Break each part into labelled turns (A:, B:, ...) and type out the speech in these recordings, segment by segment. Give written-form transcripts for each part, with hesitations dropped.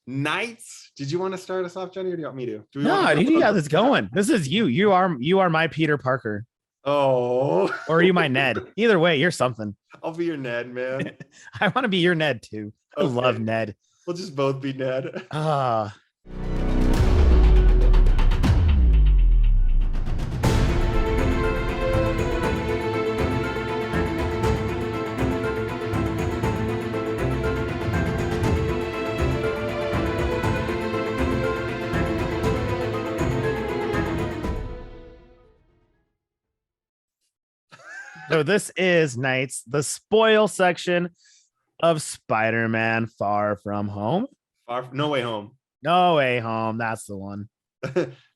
A: Nights. Did you want to start us off, Johnny, or do you want me to? Do we
B: No,
A: want to
B: you got this going. This is you. You are my Peter Parker.
A: Oh,
B: Or are you my Ned? Either way, you're something.
A: I'll be your Ned, man.
B: I want to be your Ned too. I love Ned.
A: We'll just both be Ned.
B: So this is Nights, the spoil section of Spider-Man Far From Home.
A: No Way Home.
B: No Way Home. That's the one.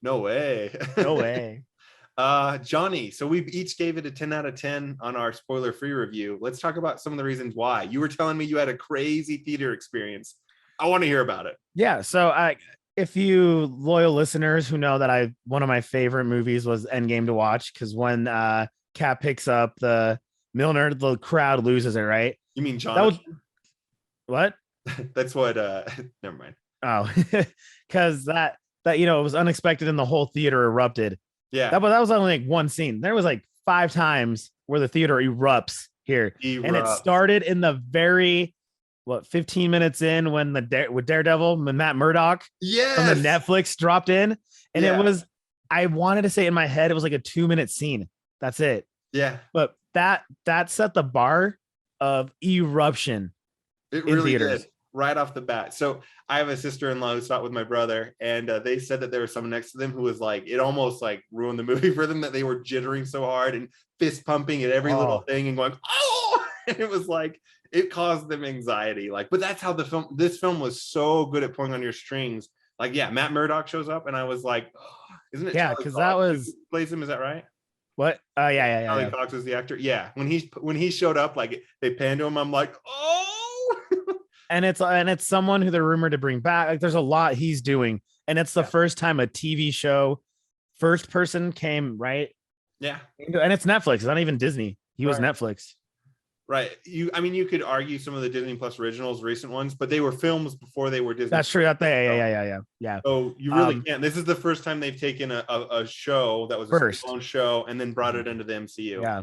A: No way.
B: No way.
A: Johnny, so we each gave it a 10 out of 10 on our spoiler-free review. Let's talk about some of the reasons why. You were telling me you had a crazy theater experience. I want to hear about it.
B: Yeah, so if you loyal listeners who know that one of my favorite movies was Endgame to watch, because when Cap picks up the Milner, the crowd loses it, right?
A: You mean Jonathan?
B: What?
A: That's what never mind.
B: Oh, because that it was unexpected and the whole theater erupted.
A: Yeah,
B: that was only like one scene. There was like 5 times where the theater erupts here. And it started in the very 15 minutes in when with Daredevil and Matt Murdock from the Netflix dropped in, and it was, I wanted to say in my head it was like a 2-minute scene. That's it.
A: Yeah.
B: But that set the bar of eruption.
A: It really did right off the bat. So I have a sister-in-law who saw it with my brother, and they said that there was someone next to them who was like, it almost like ruined the movie for them, that they were jittering so hard and fist pumping at every little thing and going, oh, and it was like, it caused them anxiety. Like, but that's how this film was so good at pulling on your strings. Like, yeah, Matt Murdock shows up and I was like, oh, isn't it?
B: Yeah, because that was
A: plays him. Is that right?
B: What? Yeah.
A: Charlie Cox is the actor. Yeah, when he showed up, like they panned to him, I'm like, oh.
B: and it's someone who they're rumored to bring back. Like, there's a lot he's doing, and it's the first time a TV show first person came, right?
A: Yeah,
B: and it's Netflix. It's not even Disney. He was Netflix.
A: Right. You could argue some of the Disney Plus originals, recent ones, but they were films before they were Disney.
B: That's true. Yeah.
A: So you really can't. This is the first time they've taken a show that was a own show and then brought it into the MCU.
B: Yeah.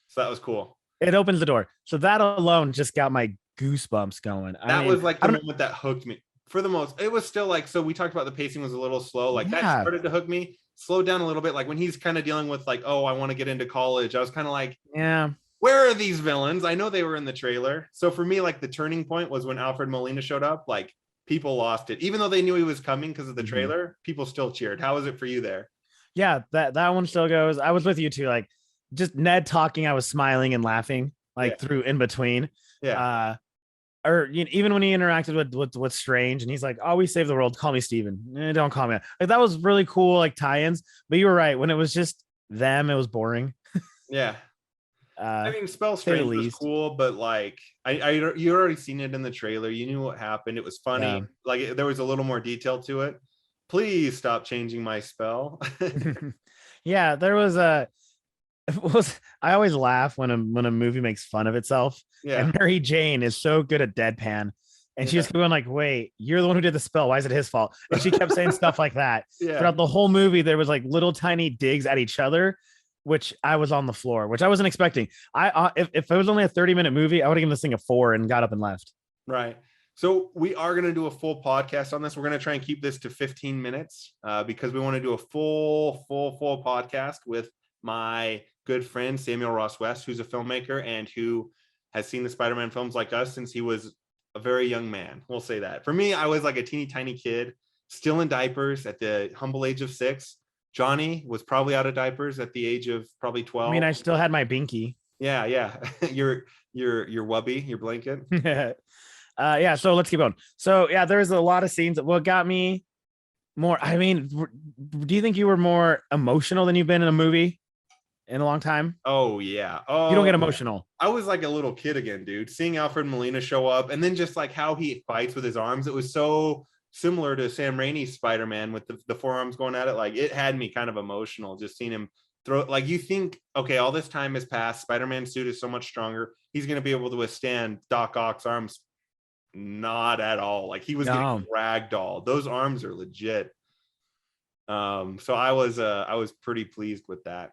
A: So that was cool.
B: It opens the door. So that alone just got my goosebumps going.
A: That was like the moment that hooked me. For the most, it was still like, so we talked about the pacing was a little slow. Like that started to hook me. Slowed down a little bit. Like when he's kind of dealing with like, oh, I want to get into college. I was kind of like,
B: yeah.
A: Where are these villains? I know they were in the trailer. So for me, like the turning point was when Alfred Molina showed up. Like people lost it, even though they knew he was coming because of the trailer. People still cheered. How was it for you there?
B: Yeah, that one still goes. I was with you too. Like just Ned talking, I was smiling and laughing like through in between.
A: Yeah.
B: Or even when he interacted with Strange, and he's like, "Oh, we save the world. Call me Steven. Don't call me." Like that was really cool, like tie-ins. But you were right. When it was just them, it was boring.
A: Yeah. I mean, Spell Strange was cool, but like you already seen it in the trailer. You knew what happened. It was funny. Yeah. Like there was a little more detail to it. Please stop changing my spell.
B: Yeah, there was I always laugh when a movie makes fun of itself.
A: Yeah.
B: And Mary Jane is so good at deadpan. And she was going like, wait, you're the one who did the spell. Why is it his fault? And she kept saying stuff like that.
A: Yeah.
B: Throughout the whole movie, there was like little tiny digs at each other, which I was on the floor, which I wasn't expecting. If it was only a 30-minute movie, I would have given this thing a 4 and got up and left.
A: Right. So we are going to do a full podcast on this. We're going to try and keep this to 15 minutes because we want to do a full podcast with my good friend, Samuel Ross West, who's a filmmaker and who has seen the Spider-Man films like us since he was a very young man. We'll say that. For me, I was like a teeny tiny kid, still in diapers at the humble age of 6. Johnny was probably out of diapers at the age of probably 12.
B: I mean, I still had my binky.
A: Yeah. your wubby, your blanket.
B: Yeah. So let's keep going. So yeah, there's a lot of scenes. What got me more? I mean, do you think you were more emotional than you've been in a movie in a long time?
A: Oh yeah. Oh,
B: you don't get emotional.
A: I was like a little kid again, dude. Seeing Alfred Molina show up, and then just like how he fights with his arms, it was so similar to Sam Raimi's Spider-Man with the forearms going at it. Like it had me kind of emotional just seeing him throw. Like you think, okay, all this time has passed. Spider-Man's suit is so much stronger. He's going to be able to withstand Doc Ock's arms not at all. Like he was getting ragdoll. Those arms are legit. So I was pretty pleased with that.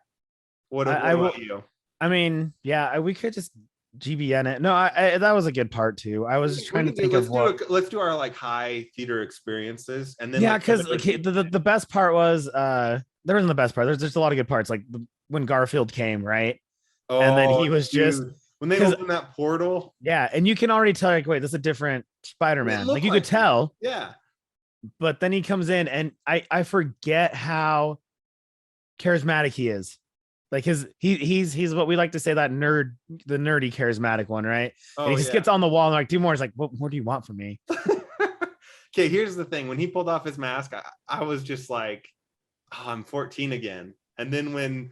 A: What about you?
B: I mean, yeah, we could just GBN it. No, that was a good part too. I was just trying to think of
A: let's do our like high theater experiences, and then
B: because the best part was there wasn't the best part. There's just a lot of good parts, like when Garfield came, right? And then he was just
A: when they opened that portal.
B: Yeah, and you can already tell, like, wait, this is a different Spider-Man. Like you could tell.
A: Yeah.
B: But then he comes in, and I forget how charismatic he is. Like he's what we like to say, that nerd, the nerdy charismatic one, right? And he just gets on the wall and like, do more. He's like, what more do you want from me?
A: Okay, here's the thing. When he pulled off his mask, I was just like, oh, I'm 14 again. And then when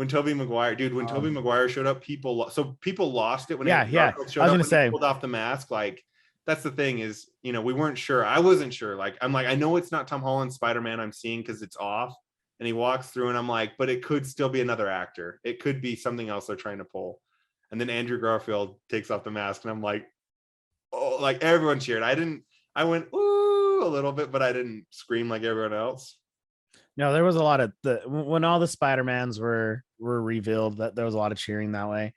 A: Tobey Maguire, Tobey Maguire showed up, people lost it when
B: showed up,
A: he pulled off the mask. Like, that's the thing is, we weren't sure. I wasn't sure. Like, I'm like, I know it's not Tom Holland's Spider-Man I'm seeing because it's off. And he walks through and I'm like, but it could still be another actor. It could be something else they're trying to pull. And then Andrew Garfield takes off the mask and I'm like, oh, like everyone cheered. I went, ooh, a little bit, but I didn't scream like everyone else.
B: No, there was a lot of when all the Spider-Mans were revealed, that there was a lot of cheering that way.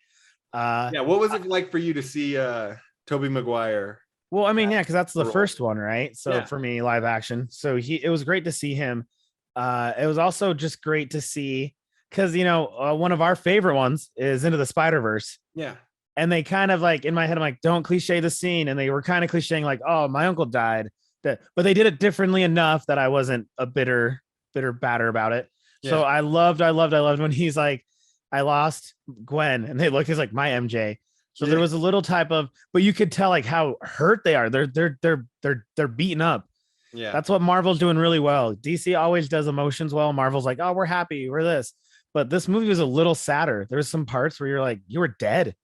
A: What was it like for you to see Tobey Maguire?
B: Well, I mean, because that's the first one, right? So for me, live action. So it was great to see him. It was also just great to see because one of our favorite ones is Into the Spider-Verse.
A: Yeah.
B: And they kind of like, in my head, I'm like, don't cliche the scene. And they were kind of clicheing like, oh, my uncle died. But they did it differently enough that I wasn't a bitter batter about it. Yeah. So I loved when he's like, I lost Gwen, and he's like, my MJ. So there was a little type of, but you could tell like how hurt they are. They're beaten up.
A: Yeah,
B: that's what Marvel's doing really well. DC always does emotions well. Marvel's like, oh, we're happy, we're this. But this movie was a little sadder. There's some parts where you're like, you were dead.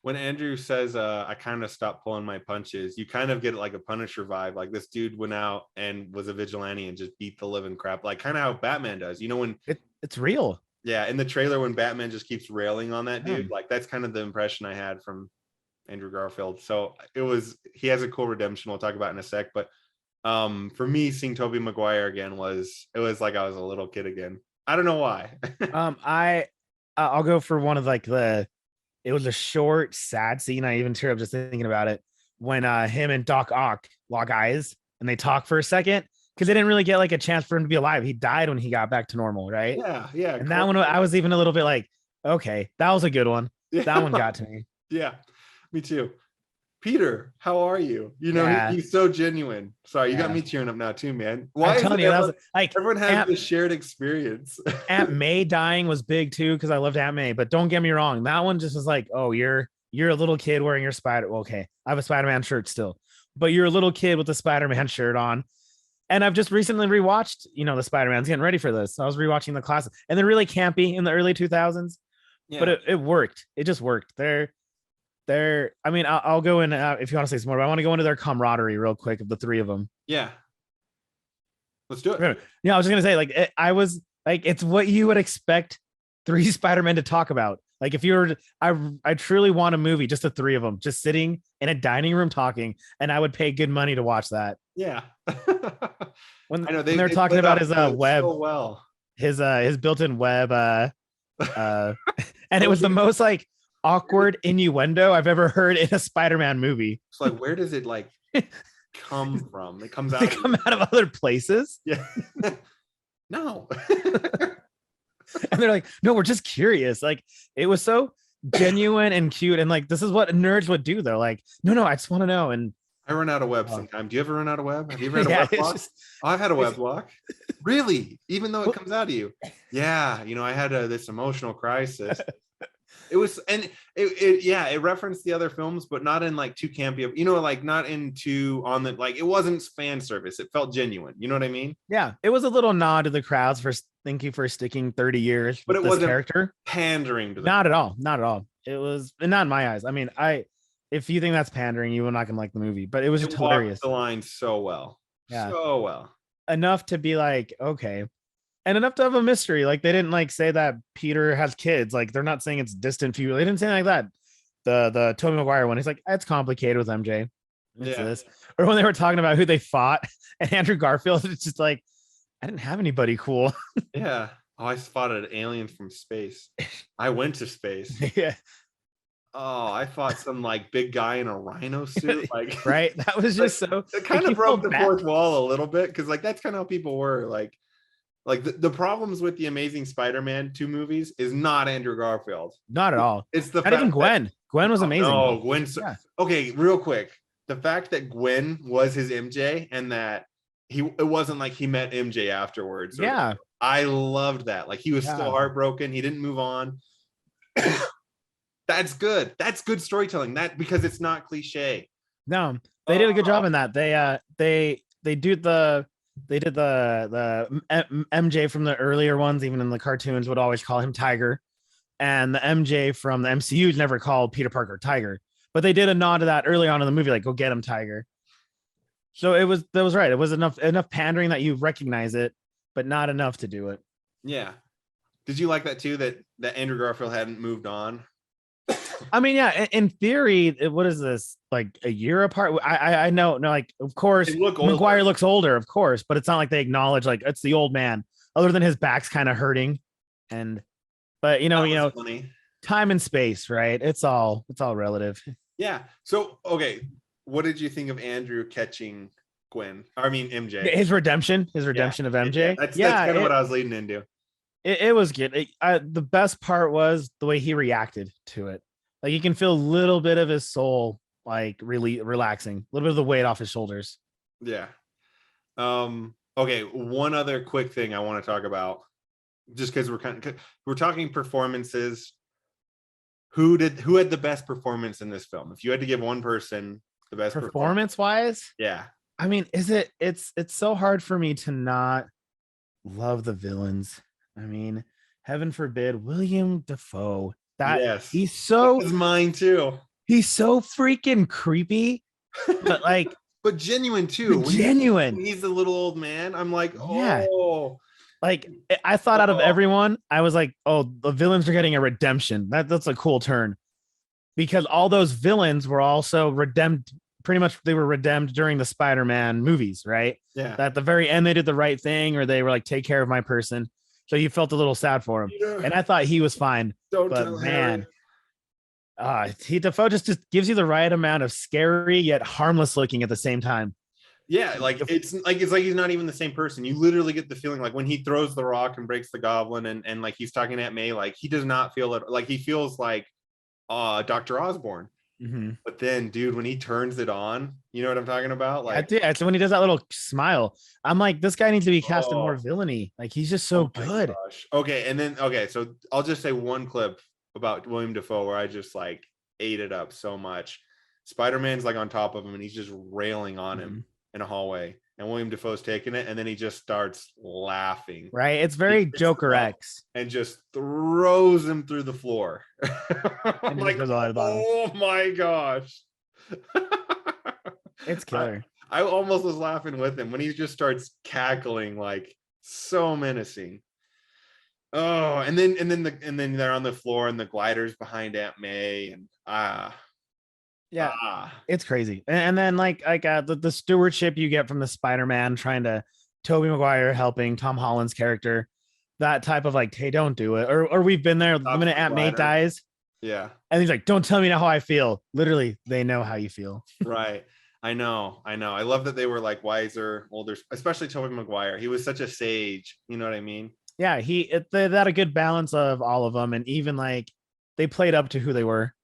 A: When Andrew says, I kind of stopped pulling my punches, you kind of get like a Punisher vibe. Like this dude went out and was a vigilante and just beat the living crap. Like kind of how Batman does, when
B: it's real.
A: Yeah. In the trailer, when Batman just keeps railing on that dude, like that's kind of the impression I had from Andrew Garfield. So he has a cool redemption we'll talk about in a sec. But for me, seeing Tobey Maguire again was like I was a little kid again. I don't know why.
B: I'll go for one of like it was a short, sad scene. I even tear up just thinking about it when him and Doc Ock lock eyes and they talk for a second because they didn't really get like a chance for him to be alive. He died when he got back to normal, right?
A: Yeah.
B: And that one, I was even a little bit like, okay, that was a good one. Yeah. That one got to me.
A: Yeah, me too. Peter, how are you? He's so genuine. Sorry, you got me cheering up now too, man. Why I'm telling you, that was like everyone has this shared experience.
B: Aunt May dying was big too because I loved Aunt May. But don't get me wrong, that one just was like, oh, you're a little kid wearing your Spider. Well, okay, I have a Spider-Man shirt still, but you're a little kid with a Spider-Man shirt on. And I've just recently rewatched, the Spider-Man's getting ready for this. So I was rewatching the classics, and they're really campy in the early 2000s, but it worked. It just worked. I mean, I'll go in if you want to say some more, but I want to go into their camaraderie real quick of the three of them.
A: Yeah. Let's do it.
B: Yeah. I was just going to say, like, I was like, it's what you would expect three Spider-Men to talk about. Like if you were, I truly want a movie, just the three of them, just sitting in a dining room talking, and I would pay good money to watch that.
A: Yeah.
B: when they're talking about his web,
A: so well.
B: his built-in web, and it was the most like awkward innuendo I've ever heard in a Spider-Man movie.
A: It's like, where does it like come from? It comes out.
B: They come out of other places.
A: Yeah. No.
B: And they're like, no, we're just curious. Like it was so genuine and cute. And like, this is what nerds would do though. Like, no, I just want to know. And
A: I run out of web sometime. Do you ever run out of web? Have you ever had a web block? I've had a web block. Really? Even though it comes out of you. Yeah. I had this emotional crisis. It was, and it referenced the other films, but not in like too campy, like not into on the, like, it wasn't fan service. It felt genuine. You know what I mean?
B: Yeah. It was a little nod to the crowds for thank you for sticking 30 years.
A: But it wasn't
B: character
A: pandering to them.
B: Not at all. Not at all. It was not in my eyes. I mean, if you think that's pandering, you will not gonna like the movie, but it was just hilarious.
A: The line so well.
B: Yeah.
A: So well.
B: Enough to be like, okay. And enough to have a mystery. Like they didn't like say that Peter has kids. Like they're not saying it's distant future. They didn't say like that. The Tobey Maguire one. He's like, it's complicated with MJ. It's
A: Yeah.
B: this. Or when they were talking about who they fought, and Andrew Garfield, it's just like, I didn't have anybody cool.
A: Yeah. Oh, I spotted aliens from space. I went to space.
B: Yeah.
A: Oh, I fought some like big guy in a rhino suit. Like,
B: Right. That was just so
A: it kind
B: like,
A: of
B: you
A: broke
B: felt
A: the
B: bad.
A: fourth wall a little bit because like that's kind of how people were. Like the problems with the Amazing Spider-Man 2 movies is not Andrew Garfield.
B: Not at all.
A: It's the
B: Not even
A: fact that
B: Gwen. Gwen was amazing.
A: no, Gwen.
B: Yeah.
A: Okay, real quick. The fact that Gwen was his MJ and that it wasn't like he met MJ afterwards.
B: Yeah.
A: I loved that. Like he was
B: Yeah.
A: still heartbroken. He didn't move on. That's good. That's good storytelling. That because it's not cliche.
B: No, they did a good job in that. They did the MJ from the earlier ones, even in the cartoons, would always call him Tiger, and the MJ from the MCU never called Peter Parker Tiger. But they did a nod to that early on in the movie, like "Go get him, Tiger." So that was right. It was enough pandering that you recognize it, but not enough to do it.
A: Yeah. Did you like that too? That Andrew Garfield hadn't moved on.
B: I mean, yeah, in theory, what is this, like a year apart? I know, no, like, of course, Maguire looks older, of course, but it's not like they acknowledge like it's the old man, other than his back's kind of hurting. But you know,
A: funny.
B: Time and space, right? It's all relative.
A: Yeah. So, okay, what did you think of Andrew catching Gwen? I mean, MJ.
B: His redemption of MJ.
A: Yeah, that's kind of what I was leading into.
B: It was good. The best part was the way he reacted to it. Like you can feel a little bit of his soul like really relaxing, a little bit of the weight off his shoulders.
A: Yeah. Okay, one other quick thing I want to talk about, just because we're talking performances. Who had the best performance in this film? If you had to give one person the best
B: performance wise,
A: yeah.
B: I mean, it's so hard for me to not love the villains. I mean, heaven forbid, William Dafoe. He's so,
A: that was mine too.
B: He's so freaking creepy, but like,
A: but genuine too.
B: Genuine.
A: He's the little old man. I'm like,
B: yeah.
A: Oh,
B: like I thought out of everyone, I was like, oh, the villains are getting a redemption. That's a cool turn, because all those villains were also redeemed. Pretty much, they were redeemed during the Spider-Man movies, right?
A: Yeah.
B: At the very end, they did the right thing, or they were like, take care of my person. So you felt a little sad for him, and I thought he was fine. But man, Dafoe just gives you the right amount of scary yet harmless looking at the same time.
A: Yeah, like it's like he's not even the same person. You literally get the feeling like when he throws the rock and breaks the goblin, and like he's talking at May, like he does not feel it. Like he feels like Dr. Osborn.
B: Mm-hmm.
A: But then, dude, when he turns it on, you know what I'm talking about? Like,
B: so when he does that little smile, I'm like, this guy needs to be cast in more villainy. Like, he's just so good.
A: Gosh. Okay, so I'll just say one clip about William Dafoe where I just like ate it up so much. Spider-Man's like on top of him, and he's just railing on him in a hallway, and William Dafoe's taking it, and then he just starts laughing.
B: Right? It's very Joker X,
A: and just throws him through the floor. I'm like, oh my gosh.
B: It's killer.
A: I almost was laughing with him when he just starts cackling, like so menacing. Oh, and then they're on the floor, and the glider's behind Aunt May, and
B: it's crazy. And then like the stewardship you get from the Spider-Man trying to Tobey Maguire helping Tom Holland's character, that type of like, hey, don't do it, or we've been there the minute Aunt May dies.
A: Yeah.
B: And he's like, don't tell me how I feel. Literally, they know how you feel.
A: Right. I know. I love that they were like wiser, older, especially Tobey Maguire. He was such a sage. You know what I mean?
B: Yeah, they had a good balance of all of them, and even like they played up to who they were,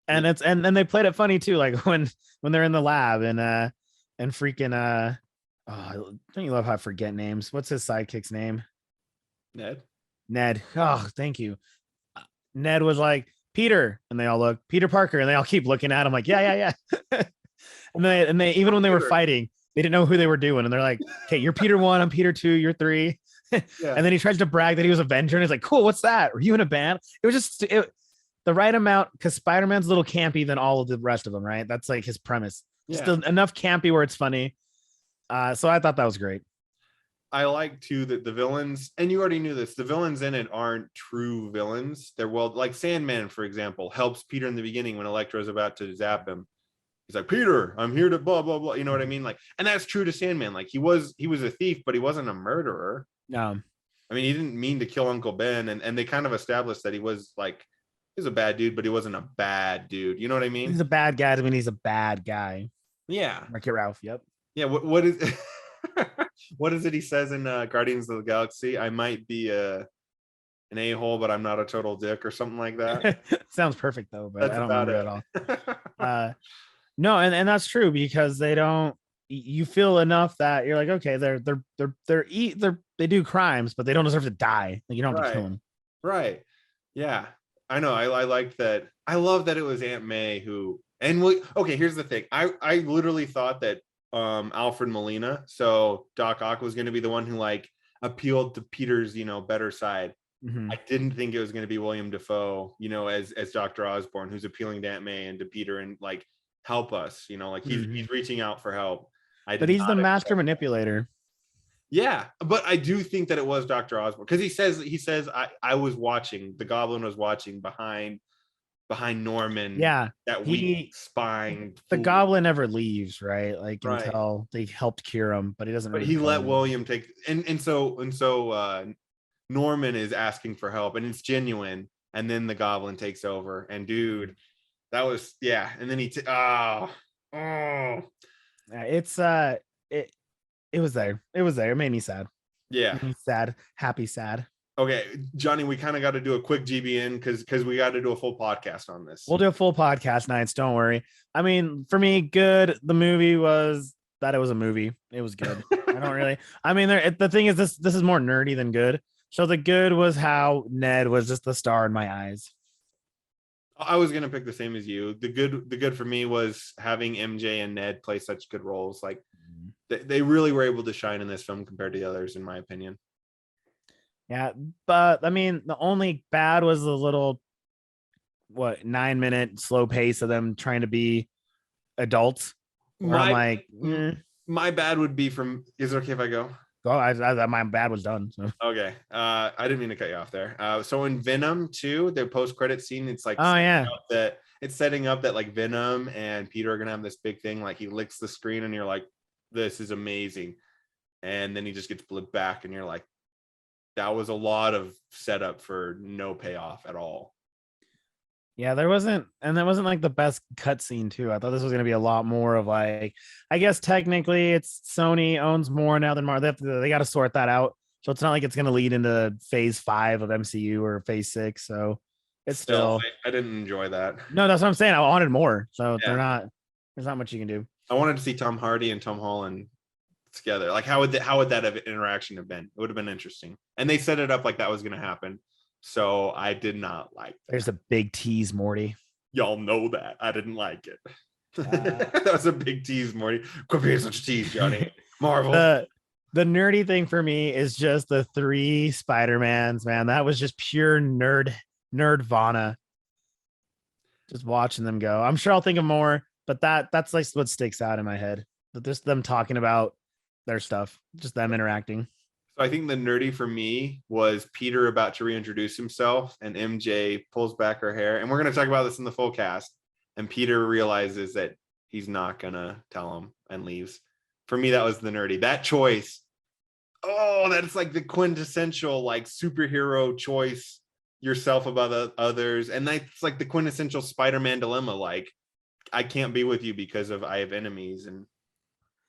B: and and they played it funny too. Like when they're in the lab and freaking don't you love how I forget names? What's his sidekick's name? Ned. Oh, thank you. Ned was like, Peter, and they all look, Peter Parker, and they all keep looking at him like, yeah. and they even when they were fighting, they didn't know who they were doing, and they're like, okay, you're Peter 1, I'm Peter 2, you're 3. Yeah. And then he tries to brag that he was Avenger, and he's like, cool, what's that? Are you in a band? It was just the right amount, because Spider-Man's a little campy than all of the rest of them, right? That's like his premise. Just enough campy where it's funny. So I thought that was great.
A: I like too that the villains, and you already knew this, the villains in it aren't true villains. They're like Sandman, for example, helps Peter in the beginning when Electro's about to zap him. he's like, Peter, I'm here to blah blah blah. You know what I mean? Like, and that's true to Sandman. Like he was a thief, but he wasn't a murderer.
B: No.
A: I mean, he didn't mean to kill Uncle Ben, and they kind of established that he was a bad dude, but he wasn't a bad dude. You know what I mean?
B: He's a bad guy. I mean, he's a bad guy.
A: Yeah.
B: Wreck-It Ralph. Yep.
A: Yeah. What is what is it he says in Guardians of the Galaxy? I might be an a-hole, but I'm not a total dick or something like that.
B: Sounds perfect though, but
A: That's
B: I don't
A: about
B: remember it at all. No, and that's true because they don't. You feel enough that you're like, okay, they do crimes, but they don't deserve to die. Like you don't have to kill them.
A: Right. Yeah. I know. I liked that. I love that it was Aunt May who. And okay, here's the thing. I literally thought that Alfred Molina, so Doc Ock, was going to be the one who like appealed to Peter's better side. I didn't think it was going to be William Dafoe, as Dr. Osborn, who's appealing to Aunt May and to Peter and like help us, like he's reaching out for help.
B: But he's the master manipulator.
A: Yeah, but I do think that it was Dr. Osborn because he says I was watching, the Goblin was watching behind Norman.
B: Yeah,
A: that weak spine.
B: The Goblin never leaves, right? Like until they helped cure him, but he doesn't.
A: But he let William take, and so Norman is asking for help, and it's genuine. And then the Goblin takes over, and dude, that was And then he
B: it's it was there. It was there. It made me sad.
A: Yeah,
B: made me sad, happy, sad.
A: Okay, Johnny, we kind of got to do a quick GBN because we got to do a full podcast on this.
B: We'll do a full podcast nights. Don't worry. I mean, for me, good. The movie was that it was a movie. It was good. I don't really. I mean, the thing is, this is more nerdy than good. So the good was how Ned was just the star in my eyes.
A: I was gonna pick the same as you. The good for me was having MJ and Ned play such good roles. Like they really were able to shine in this film compared to the others, in my opinion.
B: Yeah, but I mean, the only bad was the little 9-minute slow pace of them trying to be adults. My
A: bad would be from. Is it okay if I go?
B: Oh, my bad was done. So.
A: Okay, I didn't mean to cut you off there. So in Venom 2, the post-credit scene, it's like it's setting up that like Venom and Peter are gonna have this big thing. Like he licks the screen, and you're like, this is amazing, and then he just gets blipped back, and you're like, that was a lot of setup for no payoff at all.
B: Yeah, that wasn't like the best cutscene too. I thought this was going to be a lot more of like, I guess technically it's Sony owns more now than Marvel. They got to sort that out. So it's not like it's going to lead into phase 5 of MCU or phase 6. So it's still
A: I didn't enjoy that.
B: No, that's what I'm saying. I wanted more. So there's not much you can do.
A: I wanted to see Tom Hardy and Tom Holland together. Like how would that interaction have been? It would have been interesting. And they set it up like that was going to happen. So I did not like that.
B: There's a big tease, Morty.
A: Y'all know that. I didn't like it. That was a big tease, Morty. Quit being such a tease, Johnny. Marvel.
B: The nerdy thing for me is just the 3 Spider-Mans, man. That was just pure nerdvana. Just watching them go. I'm sure I'll think of more, but that's like what sticks out in my head. But just them talking about their stuff, just them interacting.
A: So I think the nerdy for me was Peter about to reintroduce himself, and MJ pulls back her hair, and we're going to talk about this in the full cast, and Peter realizes that he's not going to tell him and leaves. For me, that was the nerdy. That choice, that's like the quintessential like superhero choice, yourself above the others, and that's like the quintessential Spider-Man dilemma. Like, I can't be with you because I have enemies, and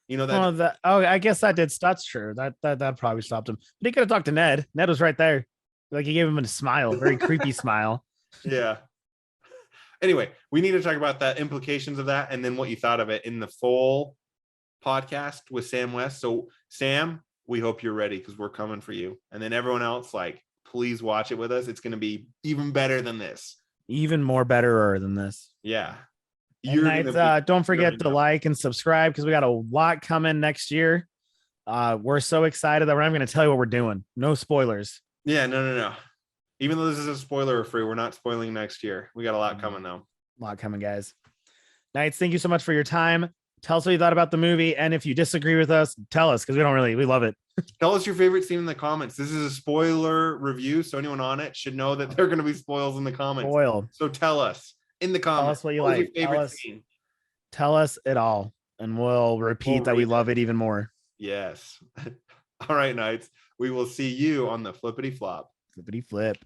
A: that.
B: I guess that's true. That probably stopped him. But he could have talked to Ned. Ned was right there. Like he gave him a smile, very creepy smile.
A: Yeah. Anyway, we need to talk about the implications of that, and then what you thought of it in the full podcast with Sam West. So Sam, we hope you're ready because we're coming for you. And then everyone else, like, please watch it with us. It's going to be even better than this.
B: Even more betterer than this.
A: Yeah.
B: Don't forget to like and subscribe because we got a lot coming next year. We're so excited that we're not going to tell you what we're doing. No spoilers.
A: Yeah, no. Even though this is a spoiler free, we're not spoiling next year. We got a lot coming though.
B: A lot coming, guys. Knights, thank you so much for your time. Tell us what you thought about the movie, and if you disagree with us, tell us because we love it.
A: Tell us your favorite scene in the comments. This is a spoiler review, so anyone on it should know that there are going to be spoils in the comments. So tell us in the comments.
B: Tell us what you like.
A: Your favorite scene?
B: Tell us it all, and we'll repeat that we love it even more.
A: Yes. All right, Knights. We will see you on the flippity flop.
B: Flippity flip.